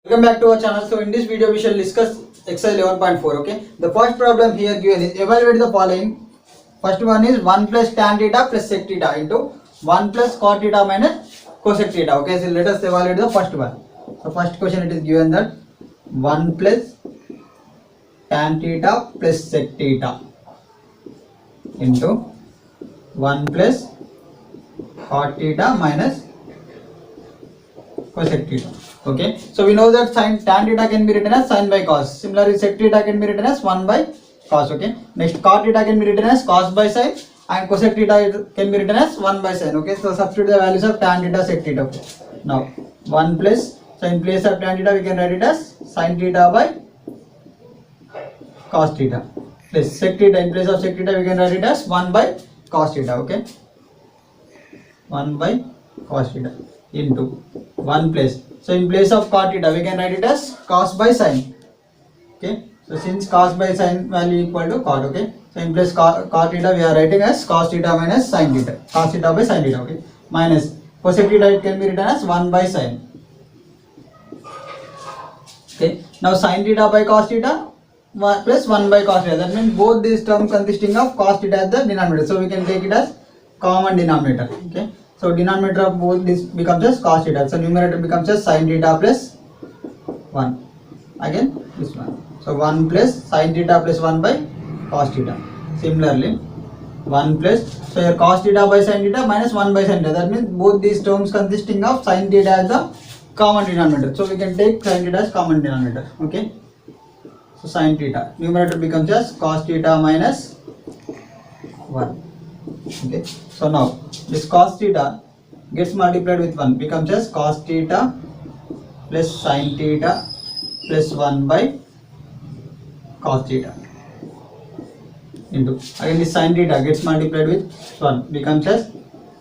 Welcome back to our channel. So in this video we shall discuss exercise 11.4. Okay, the first problem here given is evaluate the following. First one is 1 plus tan theta plus sec theta into 1 plus cot theta minus cosec theta. Okay, so let us evaluate the first one. So first question, it is given that 1 plus tan theta plus sec theta into 1 plus cot theta minus cosec theta. Okay, so we know that tan theta can be written as sin by cos. Similarly, sec theta can be written as 1 by cos. Okay, next cot theta can be written as cos by sin, and cosec theta can be written as 1 by sin. Okay, so substitute the values of tan theta, sec theta. Okay. Now 1 plus, so in place of tan theta we can write it as sin theta by cos theta, plus sec theta, in place of sec theta we can write it as 1 by cos theta. Okay, 1 by cos theta into 1 plus, so in place of cot theta we can write it as cos by sin. Okay, so since cos by sin value equal to cot. Okay, so in place cot theta we are writing as cos theta minus sin theta, cos theta by sin theta. Okay, minus cosec theta, it can be written as 1 by sin. Okay, now sin theta by cos theta plus 1 by cos theta, that means both these terms consisting of cos theta as the denominator, so we can take it as common denominator. Okay, so denominator of both this becomes as cos theta, so numerator becomes as sin theta plus 1, again this one, so 1 plus sin theta plus 1 by cos theta. Similarly 1 plus, so here cos theta by sin theta minus 1 by sin theta, that means both these terms consisting of sin theta as the common denominator, so we can take sin theta as common denominator. Okay, so sin theta, numerator becomes as cos theta minus 1. Okay, so now this cos theta gets multiplied with 1, becomes as cos theta plus sin theta plus 1 by cos theta into, again this sin theta gets multiplied with 1, becomes as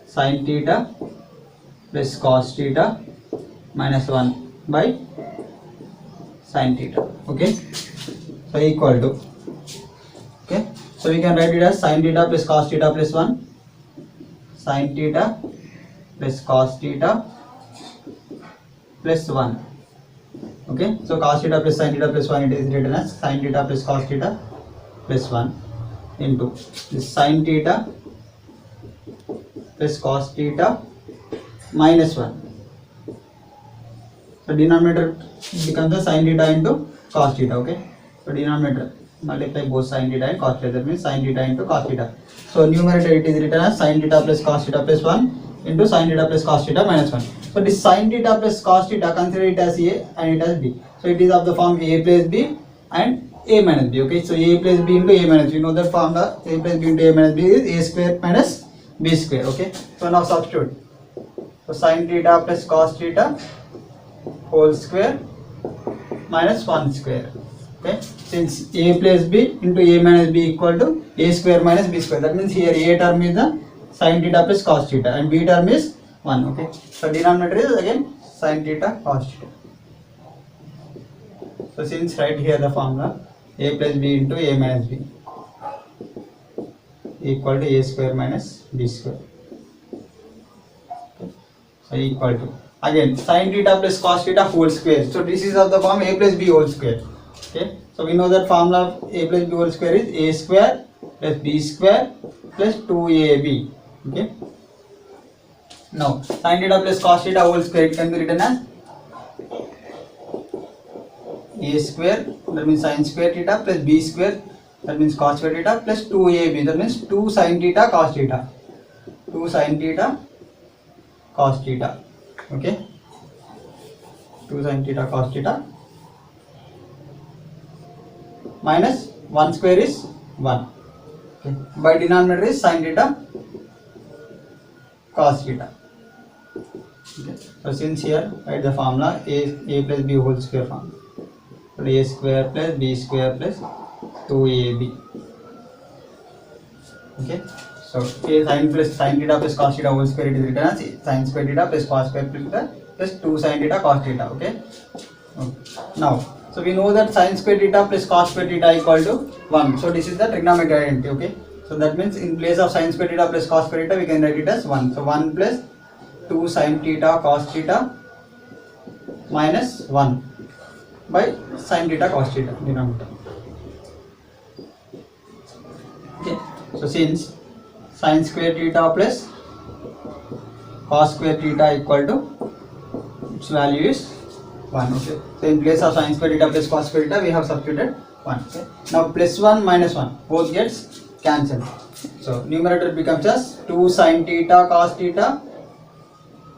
sin theta plus cos theta minus 1 by sin theta. Okay, so equal to, okay, so we can write it as sin theta plus cos theta plus 1, sin theta plus cos theta plus 1. Okay, so cos theta plus sin theta plus 1, it is written as sin theta plus cos theta plus 1 into this sin theta plus cos theta minus 1. So denominator becomes the sin theta into cos theta. Okay, so denominator multiply both sin theta and cos theta, that means sin theta into cos theta. So numerator it is written as sin theta plus cos theta plus 1 into sin theta plus cos theta minus 1. So this sin theta plus cos theta, consider it as A and it as B. So it is of the form A plus B and A minus B. Okay, so A plus B into A minus B. You know that formula, A plus B into A minus B is A square minus B square. Okay, so now substitute. So sin theta plus cos theta whole square minus 1 square. Okay, since A plus B into A minus B equal to A square minus B square, that means here A term is the sin theta plus cos theta and B term is 1. Okay, so denominator is again sin theta cos theta. So since right here the formula A plus B into A minus B equal to A square minus B square. Okay, so equal to, again sin theta plus cos theta whole square, so this is of the form A plus B whole square. Okay, so we know that formula of A plus B whole square is A square plus B square plus 2AB. Okay, now sin theta plus cos theta whole square, it can be written as A square, that means sin square theta, plus B square, that means cos square theta, plus 2AB, that means 2 sin theta cos theta, 2 sin theta cos theta. Okay, 2 sin theta cos theta minus 1 square is 1. Okay, by denominator is sin theta cos theta. Okay, so since here write the formula A plus B whole square formula, so A square plus B square plus 2AB. Okay, so A sin theta plus cos theta whole square, it is written as sin square theta plus cos square theta plus 2 sin theta cos theta. Okay, now so we know that sin square theta plus cos square theta equal to 1, so this is the trigonometric identity. Okay, so that means in place of sin square theta plus cos square theta we can write it as 1, so 1 plus 2 sin theta cos theta minus 1. by sin theta cos theta denominator. Okay, so since sin square theta plus cos square theta equal to, its value is 1. Okay, so in place of sin square theta plus cos square theta we have substituted 1. Okay, now plus 1 minus 1 both gets cancelled, so numerator becomes as 2 sin theta cos theta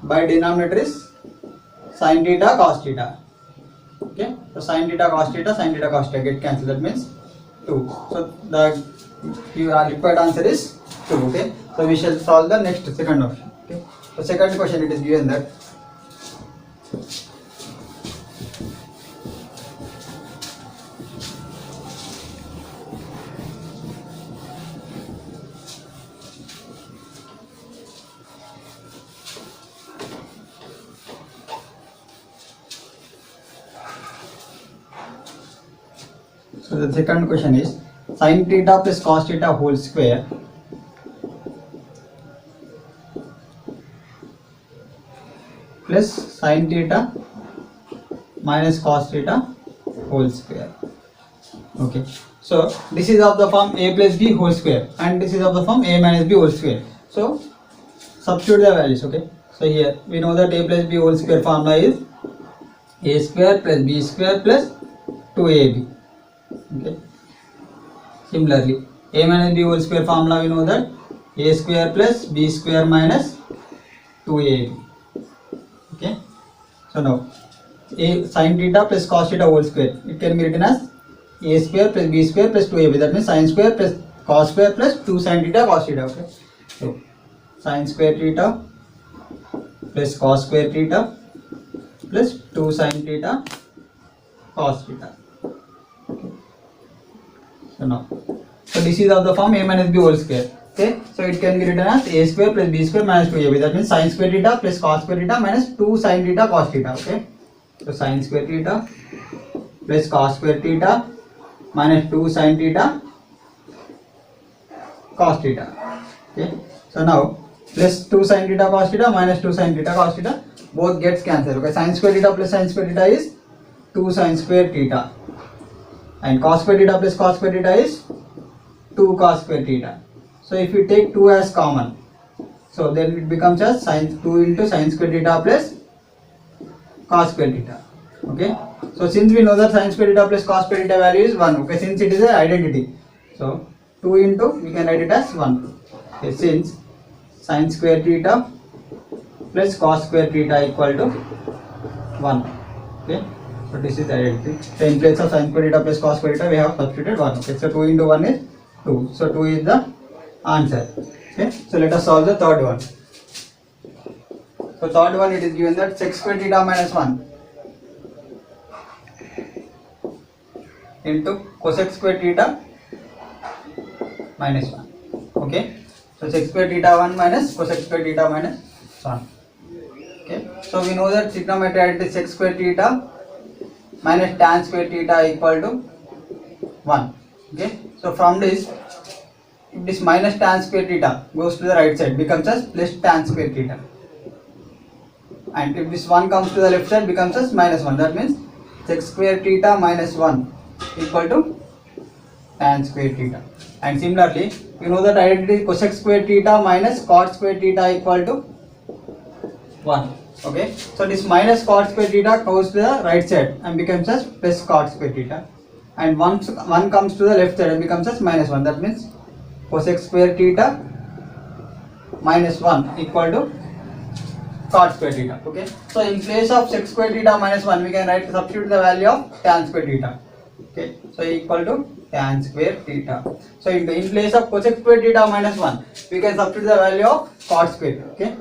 by denominator is sin theta cos theta. Okay, so sin theta cos theta get cancelled, that means 2. So the required answer is 2. Okay, so we shall solve the next second option. Okay, so second question it is given that so the second question is sin theta plus cos theta whole square plus sin theta minus cos theta whole square. Okay, so this is of the form a plus b whole square and this is of the form a minus b whole square. So substitute the values. Okay, so here we know that a plus b whole square formula is a square plus b square plus 2ab. Okay, similarly a minus b whole square formula we know that a square plus b square minus 2ab. Okay, so now a sin theta plus cos theta whole square, it can be written as a square plus b square plus 2ab, that means sin square plus cos square plus 2 sin theta cos theta. Okay, so sin square theta plus cos square theta plus 2 sin theta cos theta. Okay, so now, so this is of the form a minus b whole square. Okay, so it can be written as a square plus b square minus 2ab, that means sin square theta plus cos square theta minus 2 sin theta cos theta. Okay, so sin square theta plus cos square theta minus 2 sin theta cos theta. Okay, so now plus 2 sin theta cos theta minus 2 sin theta cos theta both gets cancelled. Okay, sin square theta plus sin square theta is 2 sin square theta and cos square theta plus cos square theta is 2 cos square theta. So if you take 2 as common, so then it becomes as sin 2 into sin square theta plus cos square theta. Okay, so since we know that sin square theta plus cos square theta value is 1. Okay, since it is an identity, so 2 into we can write it as 1. Okay, since sin square theta plus cos square theta equal to 1. Okay, so this is the identity. So in place of sin square theta plus cos square theta we have substituted 1. Okay, so 2 into 1 is 2. So 2 is the answer. Okay, so let us solve the third one. So third one, it is given that sec square theta minus 1 into cosec square theta minus 1. Okay, so sec square theta 1 minus cosec square theta minus 1. Okay, so we know that trigonometry identity sec square theta minus tan square theta equal to 1. Okay, so from this, if this minus tan square theta goes to the right side, becomes as plus tan square theta, and if this 1 comes to the left side, becomes as minus 1. That means sec square theta minus 1 equal to tan square theta. And similarly, you know that identity cosec square theta minus cot square theta equal to 1. Okay, so this minus cot square theta goes to the right side and becomes as plus cot square theta, and once 1 comes to the left side and becomes as minus 1. That means cosec square theta minus 1 equal to cot square theta. Okay, so in place of sec square theta minus 1 we can write, substitute the value of tan square theta. Okay, so equal to tan square theta. So in place of cosec square theta minus 1 we can substitute the value of cot square. Okay,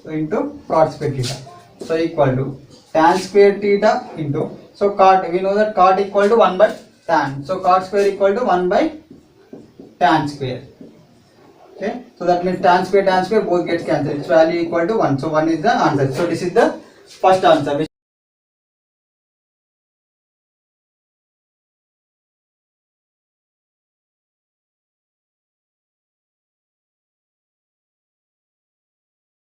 so into cot square theta, so equal to tan square theta into, so cot, we know that cot equal to 1 by tan, so cot square equal to 1 by tan square. Okay, so that means tan square both gets cancelled, its value equal to 1. So 1 is the answer. So this is the first answer.